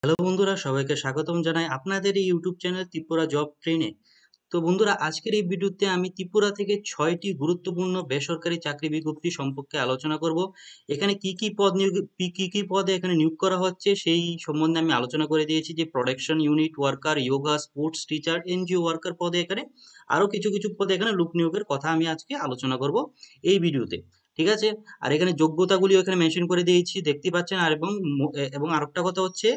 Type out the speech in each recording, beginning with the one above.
Hello বন্ধুরা, সবাইকে স্বাগতম জানাই আপনাদের এই ইউটিউব চ্যানেল ত্রিপুরা জব ট্রেনে। তো বন্ধুরা, আজকের এই ভিডিওতে আমি ত্রিপুরা থেকে 6টি গুরুত্বপূর্ণ বেসরকারি চাকরি বিজ্ঞপ্তি সম্পর্কে আলোচনা করব। এখানে কি কি পদে এখানে নিয়োগ করা হচ্ছে সেই সম্বন্ধে আমি আলোচনা করে দিয়েছি, যে production unit worker, yoga, sports teacher, NGO worker পদে এখানে আরো কিছু কিছু পদে এখানে লোক নিয়োগের কথা আমি আজকে আলোচনা করব এই ভিডিওতে। ঠিক আছে। আর এখানে যোগ্যতাগুলিও এখানে মেনশন করে দিয়েছি, দেখতে পাচ্ছেন। আর এবং আরেকটা কথা হচ্ছে,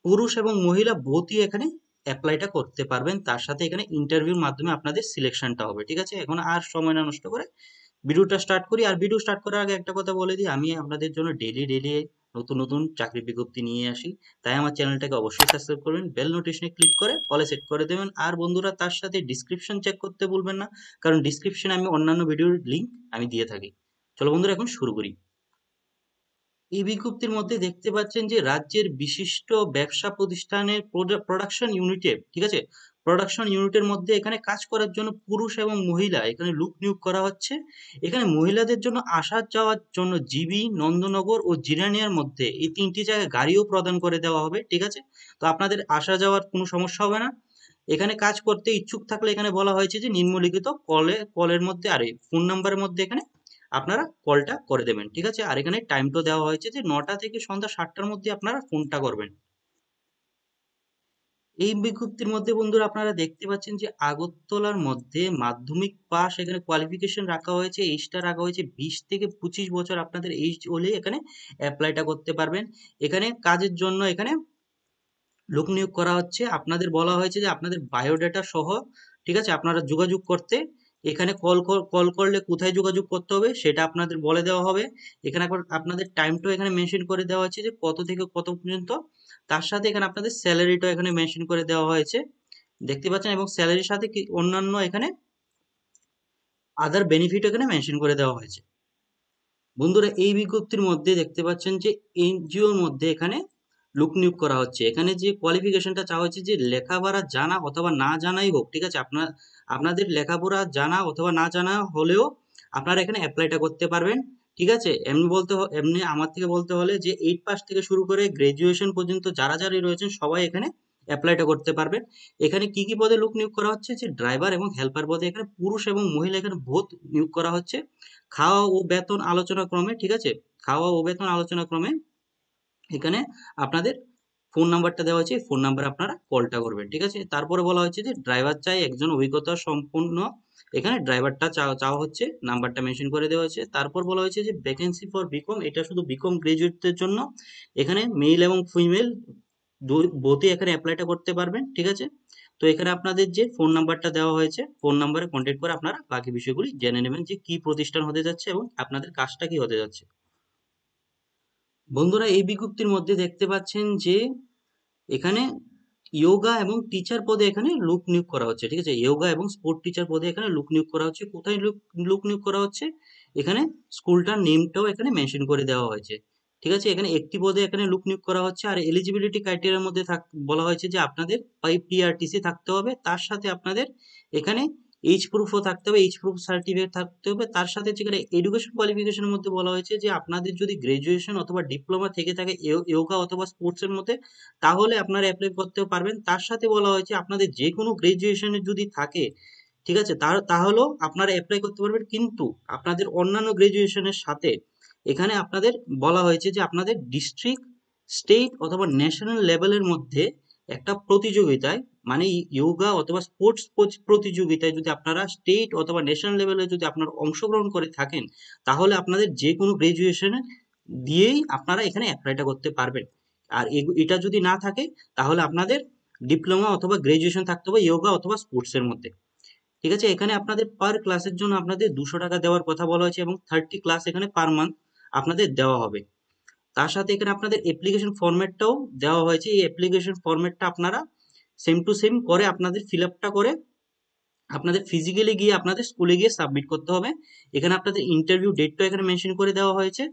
পুরুষ এবং মহিলা বোথই এখানে অ্যাপ্লাইটা করতে পারবেন। তার সাথে এখানে ইন্টারভিউর মাধ্যমে আপনাদের সিলেকশনটা হবে। ঠিক আছে, এখন আর সময় না নষ্ট করে ভিডিওটা স্টার্ট করি। আর ভিডিও স্টার্ট করার আগে একটা কথা বলে দিই, আমি আপনাদের জন্য ডেলি ডেলি নতুন নতুন চাকরি বিজ্ঞপ্তি নিয়ে আসি। তাই আমার চ্যানেলটাকে অবশ্যই সাবস্ক্রাইব করবেন, বেল নোটিফিকেশনে ক্লিক করে অলে সেট করে দেবেন। আর বন্ধুরা, তার সাথে ডিসক্রিপশন চেক করতে ভুলবেন না, কারণ ডিসক্রিপশনে আমি অন্যান্য ভিডিওর লিঙ্ক আমি দিয়ে থাকি। চলো বন্ধুরা, এখন শুরু করি। এই বিজ্ঞপ্তির মধ্যে দেখতে পাচ্ছেন যে রাজ্যের বিশিষ্ট ব্যবসা প্রতিষ্ঠানের প্রোডাকশন ইউনিটে, ঠিক আছে, প্রোডাকশন ইউনিটের মধ্যে এখানে কাজ করার জন্য পুরুষ এবং মহিলা এখানে লোক নিয়োগ করা হচ্ছে। এখানে মহিলাদের জন্য আসা যাওয়ার জন্য জিবি, নন্দনগর ও জিরানিয়ার মধ্যে এই তিনটি জায়গায় গাড়িও প্রদান করে দেওয়া হবে। ঠিক আছে, তো আপনাদের আসা যাওয়ার কোনো সমস্যা হবে না। এখানে কাজ করতে ইচ্ছুক থাকলে এখানে বলা হয়েছে যে নিম্নলিখিত কলের মধ্যে আর ফোন নাম্বারের মধ্যে এখানে আপনারা কলটা করে দেবেন। ঠিক আছে, আর এখানে টাইমটা দেওয়া হয়েছে যে 9টা থেকে সন্ধ্যা 7টার মধ্যে আপনারা ফোনটা করবেন। এই বিজ্ঞপ্তির মধ্যে বন্ধুরা আপনারা দেখতে পাচ্ছেন যে আগরতলার মধ্যে মাধ্যমিক পাস এখানে কোয়ালিফিকেশন রাখা হয়েছে, এইজটা রাখা হয়েছে 20 থেকে 25 বছর। আপনাদের এইজ হলে এখানে অ্যাপ্লাইটা করতে পারবেন। এখানে কাজের জন্য এখানে লোক নিয়োগ করা হচ্ছে। আপনাদের বলা হয়েছে যে আপনাদের বায়োডাটা সহ, ঠিক আছে, আপনারা যোগাযোগ করতে এখানে কল করলে কোথায় যোগাযোগ করতে হবে সেটা আপনাদের বলে দেওয়া হবে। এখানে আপনাদের টাইমটাও এখানে মেনশন করে দেওয়া হয়েছে যে কত থেকে কত পর্যন্ত। তার সাথে এখানে আপনাদের স্যালারিটাও এখানে মেনশন করে দেওয়া হয়েছে, দেখতে পাচ্ছেন। এবং স্যালারির সাথে কি অন্যান্য এখানে আদার বেনিফিট এখানে মেনশন করে দেওয়া হয়েছে। বন্ধুরা, এই বিজ্ঞপ্তির মধ্যে দেখতে পাচ্ছেন যে এনজিওর মধ্যে এখানে লোক নিয়োগ করা হচ্ছে। এখানে যে কোয়ালিফিকেশনটা চাওয়া হচ্ছে, যে লেখাপড়া জানা অথবা না জানাই হোক, ঠিক আছে, আপনাদের লেখাপড়া জানা অথবা না জানা হলেও আপনারা এখানে অ্যাপ্লাইটা করতে পারবেন। ঠিক আছে, এমনি আমার থেকে বলতে হলে যে 8 পাস থেকে শুরু করে গ্রাজুয়েশন পর্যন্ত যারা যারা রয়েছেন সবাই এখানে অ্যাপ্লাইটা করতে পারবেন। এখানে কি কি পদে লোক নিয়োগ করা হচ্ছে, যে ড্রাইভার এবং হেল্পার পদে এখানে পুরুষ এবং মহিলা এখানে বোথ নিয়োগ করা হচ্ছে। খাওয়া ও বেতন আলোচনা ক্রমে, ঠিক আছে, খাওয়া ও বেতন আলোচনা ক্রমে এখানে আপনাদের ফোন নাম্বারটা দেওয়া হয়েছে, ফোন নাম্বারে আপনারা কলটা করবেন। ঠিক আছে, তারপরে বলা হচ্ছে যে ড্রাইভার চাই একজন অভিজ্ঞতা সম্পন্ন। এখানে ড্রাইভারটা চাওয়া হচ্ছে, নাম্বারটা মেনশন করে দেওয়া হয়েছে। তারপর বলা হয়েছে যে ভ্যাকেন্সি ফর বিকম, এটা শুধু বিকম গ্রাজুয়েটদের জন্য। এখানে মেল এবং ফিমেল বোথই এখানে অ্যাপ্লাইটা করতে পারবেন। ঠিক আছে, তো এখানে আপনাদের যে ফোন নাম্বারটা দেওয়া হয়েছে, ফোন নাম্বারে কন্ট্যাক্ট করে আপনারা বাকি বিষয়গুলি জেনে নেবেন, যে কি প্রতিষ্ঠান হতে যাচ্ছে এবং আপনাদের কাজটা কি হতে যাচ্ছে। বন্ধুরা, এই বিজ্ঞপ্তির মধ্যে দেখতে পাচ্ছেন যে এখানে যোগা এবং টিচার পদে এখানে লোক নিয়োগ করা হচ্ছে। ঠিক আছে, যোগা এবং স্পোর্ট টিচার পদে এখানে লোক নিয়োগ করা হচ্ছে। কোথায় লোক নিয়োগ করা হচ্ছে, এখানে স্কুলটার নেমটাও এখানে মেনশন করে দেওয়া হয়েছে। ঠিক আছে, এখানে একটি পদে এখানে লোক নিয়োগ করা হচ্ছে। আর এলিজিবিলিটি ক্রাইটেরিয়ার মধ্যে বলা হয়েছে যে আপনাদের 5 PRTC থাকতে হবে, তার সাথে আপনাদের এখানে এইচ প্রুফও থাকতে হবে, এইচ প্রুফ সার্টিফিকেট থাকতে হবে। তার সাথে যেখানে এডুকেশন কোয়ালিফিকেশনের মধ্যে বলা হয়েছে যে আপনাদের যদি গ্রাজুয়েশন অথবা ডিপ্লোমা থেকে থাকে যোগা অথবা স্পোর্টসের মধ্যে, তাহলে আপনারা অ্যাপ্লাই করতে পারবেন। তার সাথে বলা হয়েছে আপনাদের যে কোনো গ্রাজুয়েশনের যদি থাকে, ঠিক আছে, তাহলেও আপনারা অ্যাপ্লাই করতে পারবেন। কিন্তু আপনাদের অন্যান্য গ্রাজুয়েশনের সাথে এখানে আপনাদের বলা হয়েছে যে আপনাদের ডিস্ট্রিক্ট, স্টেট অথবা ন্যাশনাল লেভেলের মধ্যে একটা প্রতিযোগিতায়, মানে যোগা অথবা স্পোর্টস প্রতিযোগিতায় যদি আপনারা স্টেট অথবা ন্যাশনাল লেভেলে যদি আপনারা অংশগ্রহণ করে থাকেন, তাহলে আপনাদের যে কোনো গ্রাজুয়েশনে দিয়েই আপনারা এখানে অ্যাপ্লাইটা করতে পারবেন। আর এটা যদি না থাকে, তাহলে আপনাদের ডিপ্লোমা অথবা গ্রাজুয়েশন থাকতে হবে যোগা অথবা স্পোর্টস এর মধ্যে। ঠিক আছে, এখানে আপনাদের পার ক্লাসের জন্য আপনাদের 200 টাকা দেওয়ার কথা বলা হয়েছে, এবং 30 ক্লাস এখানে পার মান্থ আপনাদের দেওয়া হবে। তার সাথে এখানে আপনাদের অ্যাপ্লিকেশন ফরম্যাটটাও দেওয়া হয়েছে। এই অ্যাপ্লিকেশন ফরম্যাটটা আপনারা সেম টু সেম করে আপনাদের ফিল আপটা করে আপনাদের ফিজিক্যালি গিয়ে আপনাদের স্কুলে গিয়ে সাবমিট করতে হবে। এখানে আপনাদের ইন্টারভিউ ডেটটাও এখানে মেনশন করে দেওয়া হয়েছে।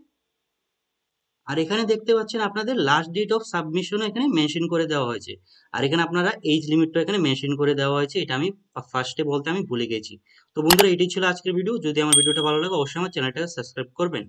আর এখানে দেখতে পাচ্ছেন আপনাদের লাস্ট ডেট অফ সাবমিশনও এখানে মেনশন করে দেওয়া হয়েছে। আর এখানে আপনারা এইজ লিমিটটা এখানে মেনশন করে দেওয়া হয়েছে, এটা আমি ফার্স্টে বলতে আমি ভুলে গেছি। তো বন্ধুরা, এটাই ছিল আজকের ভিডিও। যদি আমার ভিডিওটা ভালো লাগে অবশ্যই আমার চ্যানেলটাকে সাবস্ক্রাইব করবেন।